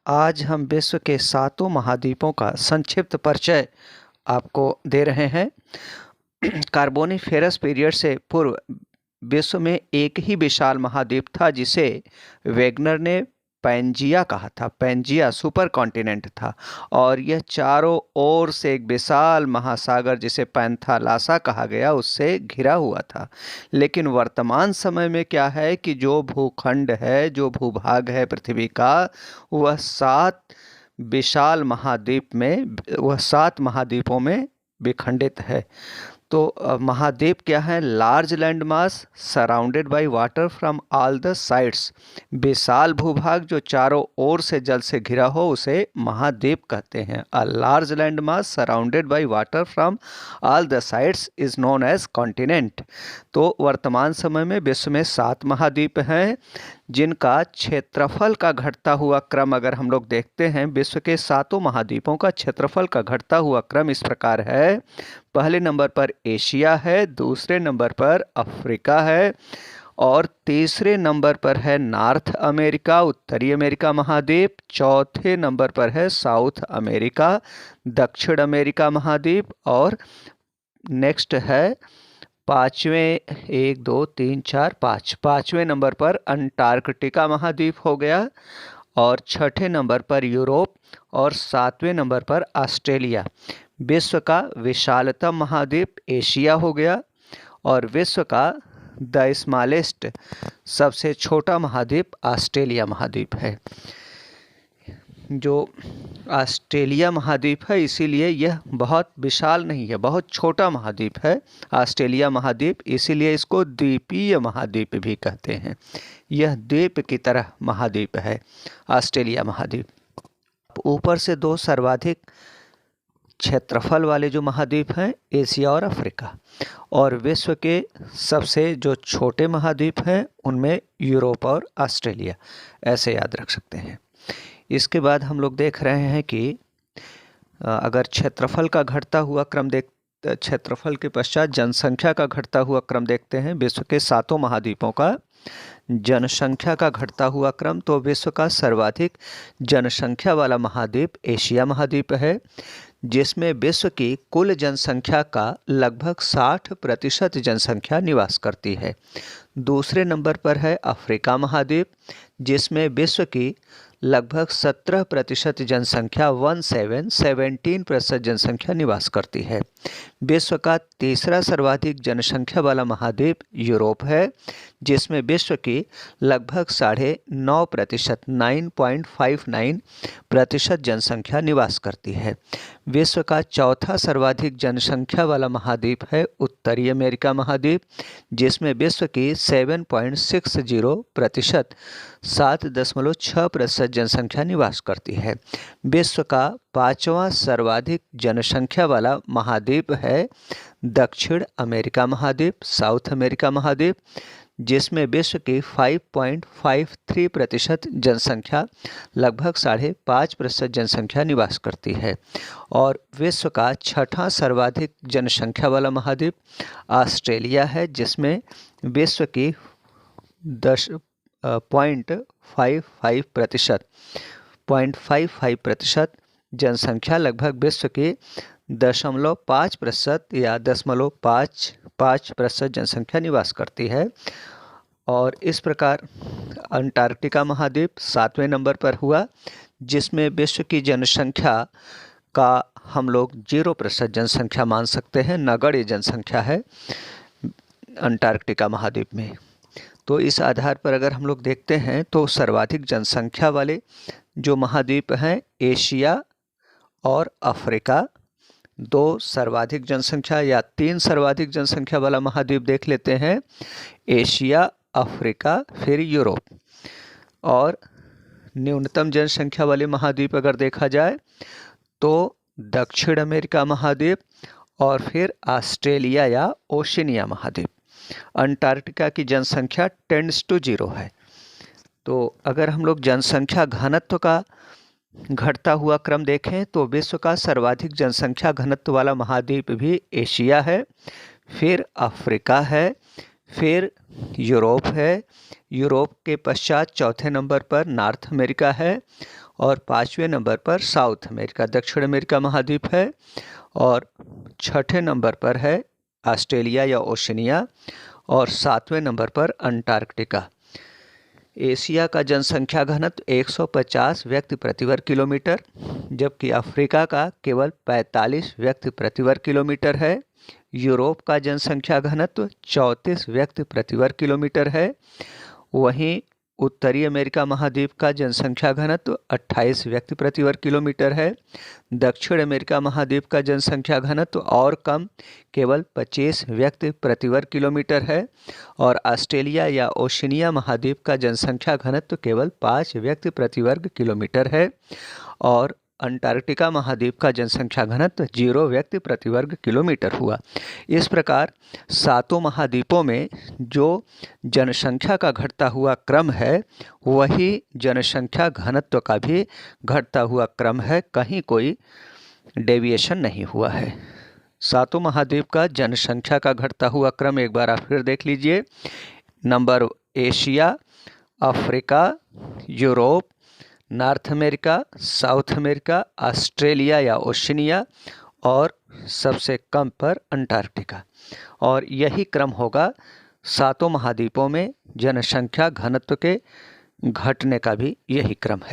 आज हम विश्व के सातों महाद्वीपों का संक्षिप्त परिचय आपको दे रहे हैं। कार्बोनिफेरस पीरियड से पूर्व विश्व में एक ही विशाल महाद्वीप था जिसे वेगनर ने पैंजिया कहा था। पैंजिया सुपर कॉन्टिनेंट था और यह चारों ओर से एक विशाल महासागर जिसे पैंथालासा कहा गया उससे घिरा हुआ था। लेकिन वर्तमान समय में क्या है कि जो भूखंड है, जो भूभाग है पृथ्वी का, वह सात महाद्वीपों में विखंडित है। तो महाद्वीप क्या है? Large land mass surrounded by water from all the sides. विशाल भूभाग जो चारों ओर से जल से घिरा हो उसे महाद्वीप कहते हैं। A large land mass surrounded by water from all the sides is known as continent. तो वर्तमान समय में विश्व में 7 महाद्वीप हैं जिनका क्षेत्रफल का घटता हुआ क्रम अगर हम लोग देखते हैं, विश्व के सातों महाद्वीपों का क्षेत्रफल का घटता हुआ क्रम इस प्रकार है। पहले नंबर पर एशिया है, दूसरे नंबर पर अफ्रीका है और तीसरे नंबर पर है नॉर्थ अमेरिका, उत्तरी अमेरिका महाद्वीप। चौथे नंबर पर है साउथ अमेरिका, दक्षिण अमेरिका महाद्वीप और नेक्स्ट है पाँचवें नंबर पर अंटार्कटिका महाद्वीप हो गया और छठे नंबर पर यूरोप और 7वें नंबर पर ऑस्ट्रेलिया। विश्व का विशालतम महाद्वीप एशिया हो गया और विश्व का द स्मॉलेस्ट सबसे छोटा महाद्वीप ऑस्ट्रेलिया महाद्वीप है। जो ऑस्ट्रेलिया महाद्वीप है इसीलिए यह बहुत विशाल नहीं है, बहुत छोटा महाद्वीप है ऑस्ट्रेलिया महाद्वीप, इसीलिए इसको द्वीपीय महाद्वीप भी कहते हैं। यह द्वीप की तरह महाद्वीप है ऑस्ट्रेलिया महाद्वीप। ऊपर से 2 सर्वाधिक क्षेत्रफल वाले जो महाद्वीप हैं एशिया और अफ्रीका, और विश्व के सबसे जो छोटे महाद्वीप हैं उनमें यूरोप और ऑस्ट्रेलिया, ऐसे याद रख सकते हैं। इसके बाद हम लोग देख रहे हैं कि अगर क्षेत्रफल का घटता हुआ क्रम क्षेत्रफल के पश्चात जनसंख्या का घटता हुआ क्रम देखते हैं, विश्व के सातों महाद्वीपों का जनसंख्या का घटता हुआ क्रम, तो विश्व का सर्वाधिक जनसंख्या वाला महाद्वीप एशिया महाद्वीप है जिसमें विश्व की कुल जनसंख्या का लगभग 60% जनसंख्या निवास करती है। दूसरे नंबर पर है अफ्रीका महाद्वीप जिसमें विश्व की लगभग 17% जनसंख्या 17% जनसंख्या निवास करती है। विश्व का तीसरा सर्वाधिक जनसंख्या वाला महाद्वीप यूरोप है जिसमें विश्व की लगभग 9.5% 9.59% जनसंख्या निवास करती है। विश्व का चौथा सर्वाधिक जनसंख्या वाला महाद्वीप है उत्तरी अमेरिका महाद्वीप जिसमें विश्व की 7.60% 7.6% जनसंख्या निवास करती है। विश्व का 5वां सर्वाधिक जनसंख्या वाला महाद्वीप है दक्षिण अमेरिका महाद्वीप, साउथ अमेरिका महाद्वीप जिसमें विश्व की 5.53% जनसंख्या लगभग 5.5% जनसंख्या निवास करती है। और विश्व का छठा सर्वाधिक जनसंख्या वाला महाद्वीप ऑस्ट्रेलिया है जिसमें विश्व की 0.55% जनसंख्या लगभग विश्व की 0.5% या 0.55% जनसंख्या निवास करती है। और इस प्रकार अंटार्कटिका महाद्वीप 7वें नंबर पर हुआ जिसमें विश्व की जनसंख्या का हम लोग 0% जनसंख्या मान सकते हैं, नगण्य जनसंख्या है अंटार्कटिका महाद्वीप में। तो इस आधार पर अगर हम लोग देखते हैं तो सर्वाधिक जनसंख्या वाले जो महाद्वीप हैं एशिया और अफ्रीका, 2 सर्वाधिक जनसंख्या या 3 सर्वाधिक जनसंख्या वाला महाद्वीप देख लेते हैं, एशिया, अफ्रीका, फिर यूरोप। और न्यूनतम जनसंख्या वाले महाद्वीप अगर देखा जाए तो दक्षिण अमेरिका महाद्वीप और फिर ऑस्ट्रेलिया या ओशिनिया महाद्वीप। अंटार्कटिका की जनसंख्या टेंड्स टू 0 है। तो अगर हम लोग जनसंख्या घनत्व का घटता हुआ क्रम देखें तो विश्व का सर्वाधिक जनसंख्या घनत्व वाला महाद्वीप भी एशिया है, फिर अफ्रीका है, फिर यूरोप है, यूरोप के पश्चात चौथे नंबर पर नॉर्थ अमेरिका है और 5वें नंबर पर साउथ अमेरिका, दक्षिण अमेरिका महाद्वीप है। और 6ठे नंबर पर है ऑस्ट्रेलिया या ओशनिया, और 7वें नंबर पर अंटार्कटिका। एशिया का जनसंख्या घनत्व 150 व्यक्ति प्रति वर्ग किलोमीटर, जबकि अफ्रीका का केवल 45 व्यक्ति प्रति वर्ग किलोमीटर है। यूरोप का जनसंख्या घनत्व 34 व्यक्ति प्रति वर्ग किलोमीटर है। वहीं उत्तरी अमेरिका महाद्वीप का जनसंख्या घनत्व 28 व्यक्ति प्रति वर्ग किलोमीटर है। दक्षिण अमेरिका महाद्वीप का जनसंख्या घनत्व और कम, केवल 25 व्यक्ति प्रति वर्ग किलोमीटर है। और ऑस्ट्रेलिया या ओशनिया महाद्वीप का जनसंख्या घनत्व केवल 5 व्यक्ति प्रति वर्ग किलोमीटर है। और अंटार्कटिका महाद्वीप का जनसंख्या घनत्व 0 व्यक्ति प्रति वर्ग किलोमीटर हुआ। इस प्रकार सातों महाद्वीपों में जो जनसंख्या का घटता हुआ क्रम है, वही जनसंख्या घनत्व का भी घटता हुआ क्रम है, कहीं कोई डेविएशन नहीं हुआ है। सातों महाद्वीप का जनसंख्या का घटता हुआ क्रम एक बार आप फिर देख लीजिए। Number Asia, Africa, Europe, north America, south America, Australia या ओशनिया, और सबसे कम पर अंटार्कटिका। और यही क्रम होगा सातों महाद्वीपों में जनसंख्या घनत्व के घटने का भी यही क्रम है।